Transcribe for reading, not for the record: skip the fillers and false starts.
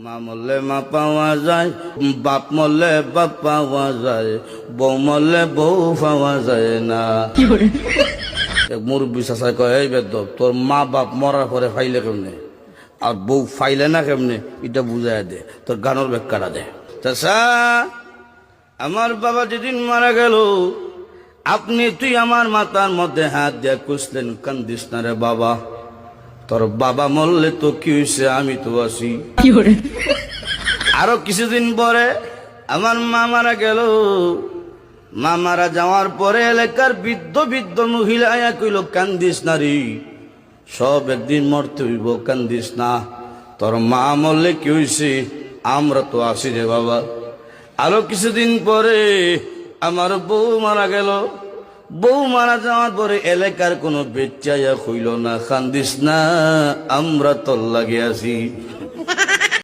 মা মরলে মা পাওয়া যায়, বাপ মরলে বাপ পাওয়া যায়, বউ মরলে বউ পাওয়া যায় না। এক মুরব্বী চাষা কয়, এই বেদব তোর মা বাপ মরার পরে ফাইলে কেমনে আর বউ ফাইলে না কেমনে, এটা বুঝাই দে, তোর গানোর ব্যাখ্যাটা দে। চাষা, আমার বাবা যেদিন মারা গেল তুই আমার মাথার মধ্যে হাত দিয়ে কুসলেন, কান্দিস না রে বাবা, তোর বাবা মরলে তো কি হয়েছে, আমি তো আছি। আরো কিছুদিন পরে আমার মা মারা গেল। মা মারা যাওয়ার পরে এলাকার বৃদ্ধ বৃদ্ধ মহিলা আয়া কইল, কান্দিস না রে, সব একদিন মরতে হইব, কান্দিস না, তোর মা মরলে কি হয়েছে, আমরা তো আছি রে বাবা। আরো কিছুদিন পরে আমার বউ মারা গেল। বউ মারা যাওয়ার পরে এলাকার কোনো বেচ্চাইয়া হইল না, কান্দিস না, আমরা তোর লাগে আছি।